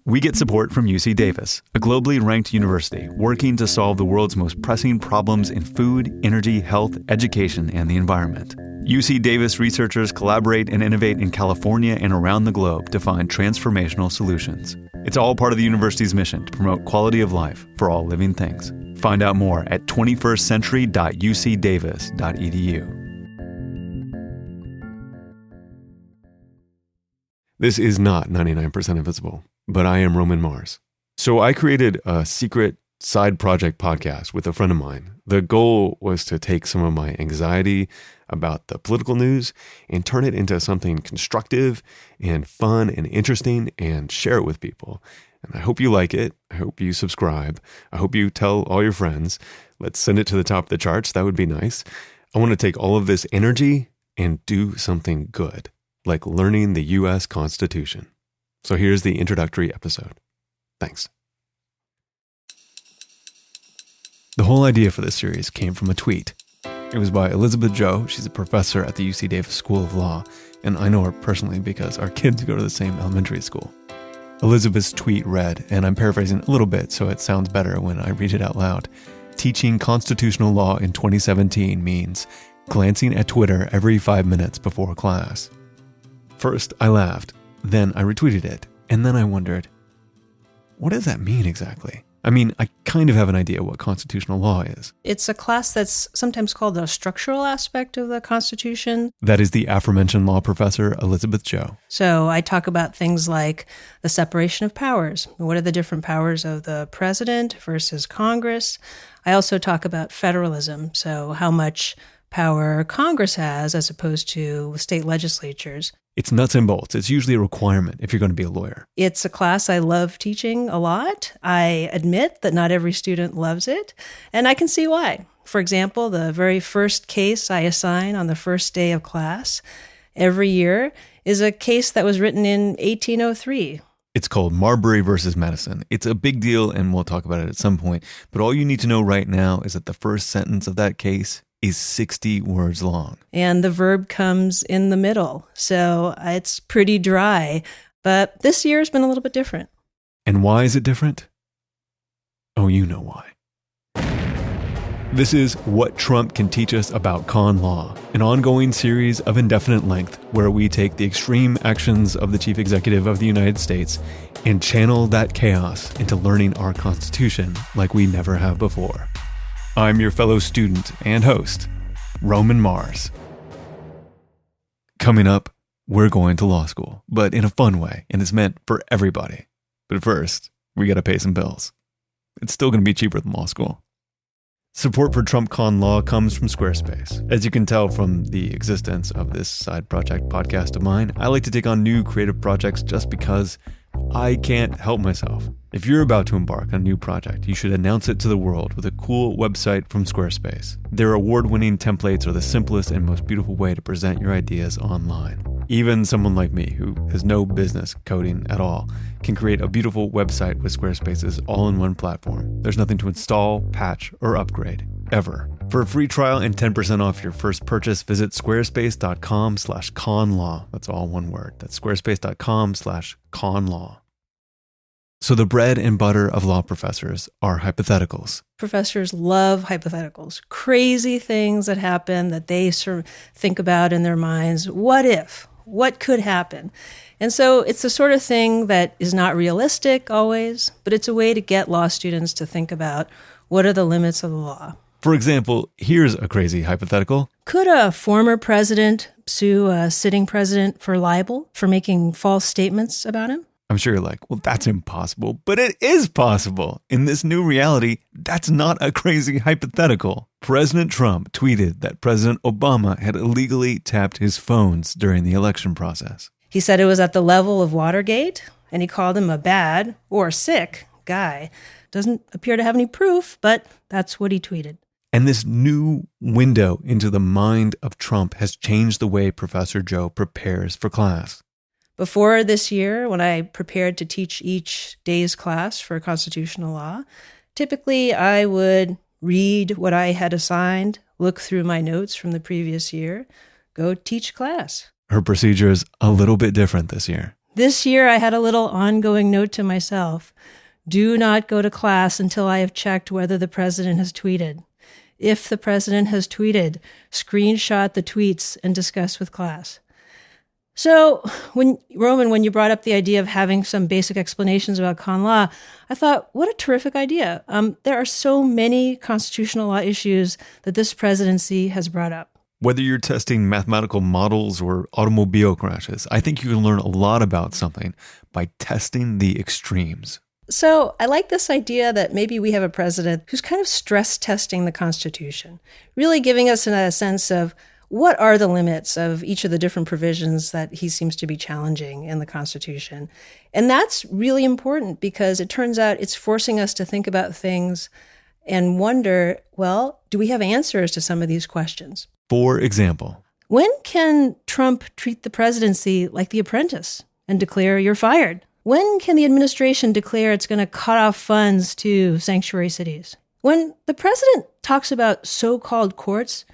We get support from UC Davis, a globally ranked university working to solve the world's most pressing problems in food, energy, health, education, and the environment. UC Davis researchers collaborate and innovate in California and around the globe to find transformational solutions. It's all part of the university's mission to promote quality of life for all living things. Find out more at 21stcentury.ucdavis.edu. This is not 99% Invisible, but I am Roman Mars. So I created a secret side project podcast with a friend of mine. The goal was to take some of my anxiety about the political news and turn it into something constructive and fun and interesting and share it with people. And I hope you like it. I hope you subscribe. I hope you tell all your friends. Let's send it to the top of the charts. That would be nice. I want to take all of this energy and do something good, like learning the U.S. Constitution. So here's the introductory episode. Thanks. The whole idea for this series came from a tweet. It was by Elizabeth Joh. She's a professor at the UC Davis School of Law, and I know her personally because our kids go to the same elementary school. Elizabeth's tweet read, and I'm paraphrasing a little bit so it sounds better when I read it out loud, "Teaching constitutional law in 2017 means glancing at Twitter every 5 minutes before class." First, I laughed, then I retweeted it, and then I wondered, what does that mean exactly? I mean, I kind of have an idea what constitutional law is. It's a class that's sometimes called the structural aspect of the Constitution. That is the aforementioned law professor, Elizabeth Joh. So I talk about things like the separation of powers. What are the different powers of the president versus Congress? I also talk about federalism, so how much power Congress has as opposed to state legislatures. It's nuts and bolts. It's usually a requirement if you're going to be a lawyer. It's a class I love teaching a lot. I admit that not every student loves it, and I can see why. For example, the very first case I assign on the first day of class every year is a case that was written in 1803. It's called Marbury versus Madison. It's a big deal, and we'll talk about it at some point. But all you need to know right now is that the first sentence of that case is 60 words long. And the verb comes in the middle, so it's pretty dry. But this year's been a little bit different. And why is it different? Oh, you know why. This is What Trump Can Teach Us About Con Law, an ongoing series of indefinite length where we take the extreme actions of the chief executive of the United States and channel that chaos into learning our Constitution like we never have before. I'm your fellow student and host, Roman Mars. Coming up, we're going to law school, but in a fun way, and it's meant for everybody. But first, we gotta pay some bills. It's still gonna be cheaper than law school. Support for Trump Con Law comes from Squarespace. As you can tell from the existence of this side project podcast of mine, I like to take on new creative projects just because I can't help myself. If you're about to embark on a new project, you should announce it to the world with a cool website from Squarespace. Their award-winning templates are the simplest and most beautiful way to present your ideas online. Even someone like me, who has no business coding at all, can create a beautiful website with Squarespace's all-in-one platform. There's nothing to install, patch, or upgrade, ever. For a free trial and 10% off your first purchase, visit squarespace.com/conlaw. That's all one word. That's squarespace.com/conlaw. So the bread and butter of law professors are hypotheticals. Professors love hypotheticals, crazy things that happen that they sort of think about in their minds. What if? What could happen? And so it's the sort of thing that is not realistic always, but it's a way to get law students to think about what are the limits of the law. For example, here's a crazy hypothetical. Could a former president sue a sitting president for libel for making false statements about him? I'm sure you're like, well, that's impossible, but it is possible. In this new reality, that's not a crazy hypothetical. President Trump tweeted that President Obama had illegally tapped his phones during the election process. He said it was at the level of Watergate, and he called him a bad or sick guy. Doesn't appear to have any proof, but that's what he tweeted. And this new window into the mind of Trump has changed the way Professor Joh prepares for class. Before this year, when I prepared to teach each day's class for constitutional law, typically I would read what I had assigned, look through my notes from the previous year, go teach class. Her procedure is a little bit different this year. This year, I had a little ongoing note to myself. Do not go to class until I have checked whether the president has tweeted. If the president has tweeted, screenshot the tweets and discuss with class. So, when you brought up the idea of having some basic explanations about con law, I thought, what a terrific idea. There are so many constitutional law issues that this presidency has brought up. Whether you're testing mathematical models or automobile crashes, I think you can learn a lot about something by testing the extremes. So I like this idea that maybe we have a president who's kind of stress testing the Constitution, really giving us a sense of what are the limits of each of the different provisions that he seems to be challenging in the Constitution. And that's really important because it turns out it's forcing us to think about things and wonder, well, do we have answers to some of these questions? For example, when can Trump treat the presidency like The Apprentice and declare you're fired? When can the administration declare it's going to cut off funds to sanctuary cities? When the president talks about so-called courts,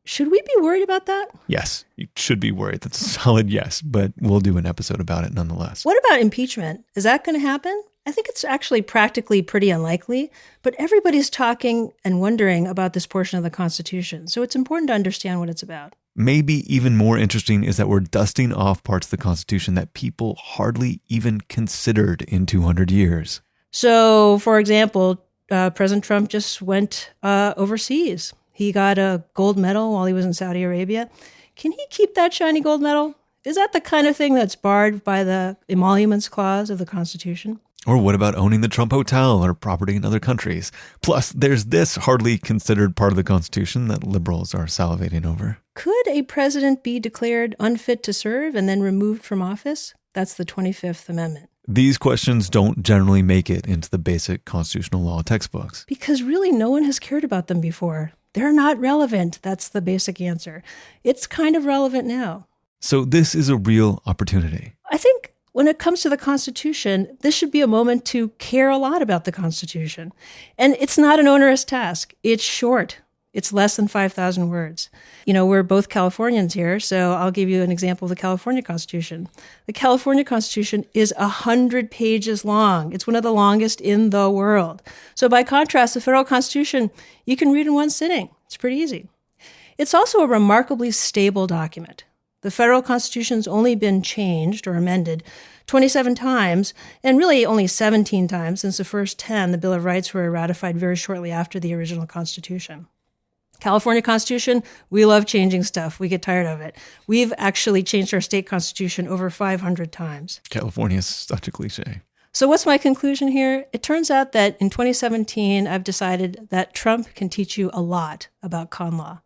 should we be worried about that? Yes, you should be worried. That's a solid yes, but we'll do an episode about it nonetheless. What about impeachment? Is that going to happen? I think it's actually practically pretty unlikely, but everybody's talking and wondering about this portion of the Constitution, so it's important to understand what it's about. Maybe even more interesting is that we're dusting off parts of the Constitution that people hardly even considered in 200 years. So, for example, President Trump just went overseas. He got a gold medal while he was in Saudi Arabia. Can he keep that shiny gold medal? Is that the kind of thing that's barred by the emoluments clause of the Constitution? Or what about owning the Trump Hotel or property in other countries? Plus, there's this hardly considered part of the Constitution that liberals are salivating over. Could a president be declared unfit to serve and then removed from office? That's the 25th Amendment. These questions don't generally make it into the basic constitutional law textbooks. Because really no one has cared about them before. They're not relevant. That's the basic answer. It's kind of relevant now. So this is a real opportunity. I think when it comes to the Constitution, this should be a moment to care a lot about the Constitution. And it's not an onerous task. It's short. It's less than 5,000 words. You know, we're both Californians here, so I'll give you an example of the California Constitution. The California Constitution is 100 pages long. It's one of the longest in the world. So by contrast, the federal Constitution, you can read in one sitting. It's pretty easy. It's also a remarkably stable document. The federal Constitution's only been changed or amended 27 times, and really only 17 times since the first 10, the Bill of Rights, were ratified very shortly after the original Constitution. California Constitution, we love changing stuff. We get tired of it. We've actually changed our state constitution over 500 times. California is such a cliche. So what's my conclusion here? It turns out that in 2017, I've decided that Trump can teach you a lot about con law.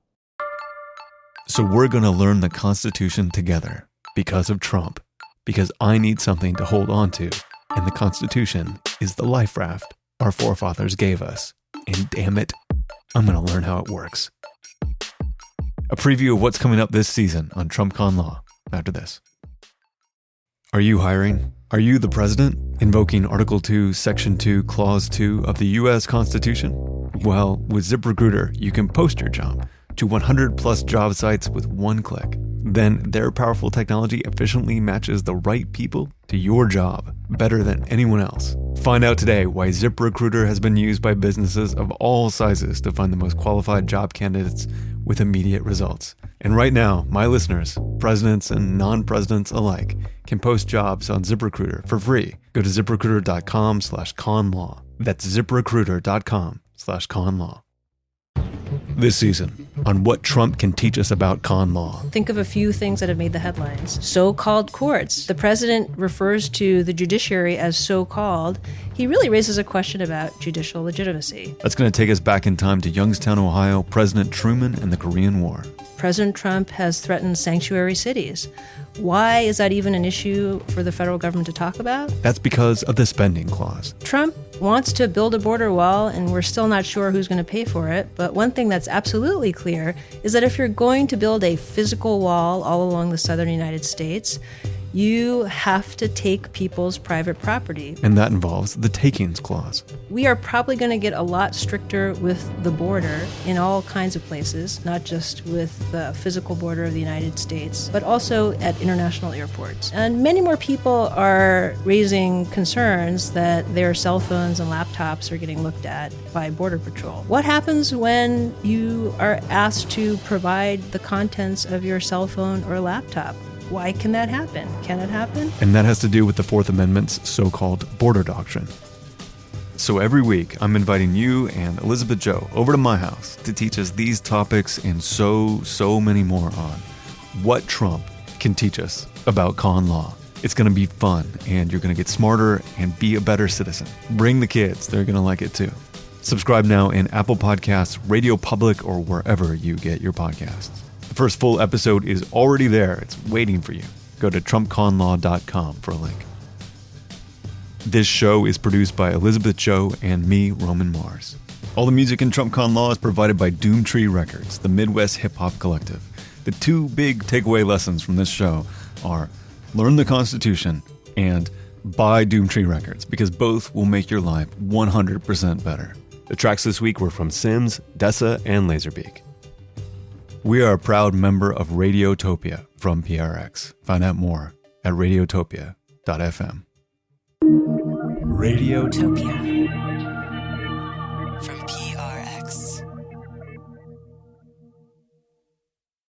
So we're going to learn the Constitution together because of Trump, because I need something to hold on to, and the Constitution is the life raft our forefathers gave us. And damn it, I'm going to learn how it works. A preview of what's coming up this season on Trump Con Law after this. Are you hiring? Are you the president? Invoking Article 2, Section 2, Clause 2 of the U.S. Constitution? Well, with ZipRecruiter, you can post your job to 100 plus job sites with one click. Then their powerful technology efficiently matches the right people to your job better than anyone else. Find out today why ZipRecruiter has been used by businesses of all sizes to find the most qualified job candidates with immediate results. And right now, my listeners, presidents and non-presidents alike, can post jobs on ZipRecruiter for free. Go to ZipRecruiter.com/conlaw. That's ZipRecruiter.com/conlaw. This season, on what Trump can teach us about con law. Think of a few things that have made the headlines. So-called courts. The president refers to the judiciary as so-called. He really raises a question about judicial legitimacy. That's going to take us back in time to Youngstown, Ohio, President Truman, and the Korean War. President Trump has threatened sanctuary cities. Why is that even an issue for the federal government to talk about? That's because of the spending clause. Trump wants to build a border wall, and we're still not sure who's going to pay for it. But one thing that's absolutely clear is that if you're going to build a physical wall all along the southern United States, you have to take people's private property. And that involves the takings clause. We are probably going to get a lot stricter with the border in all kinds of places, not just with the physical border of the United States, but also at international airports. And many more people are raising concerns that their cell phones and laptops are getting looked at by Border Patrol. What happens when you are asked to provide the contents of your cell phone or laptop? Why can that happen? Can it happen? And that has to do with the Fourth Amendment's so-called border doctrine. So every week, I'm inviting you and Elizabeth Joe over to my house to teach us these topics and so many more on what Trump can teach us about con law. It's going to be fun, and you're going to get smarter and be a better citizen. Bring the kids. They're going to like it too. Subscribe now in Apple Podcasts, Radio Public, or wherever you get your podcasts. The first full episode is already there. It's waiting for you. Go to TrumpConLaw.com for a link. This show is produced by Elizabeth Joe and me, Roman Mars. All the music in Trump Con Law is provided by Doomtree Records, the Midwest hip-hop collective. The two big takeaway lessons from this show are learn the Constitution and buy Doomtree Records, because both will make your life 100% better. The tracks this week were from Sims, Dessa, and Laserbeak. We are a proud member of Radiotopia from PRX. Find out more at radiotopia.fm. Radiotopia.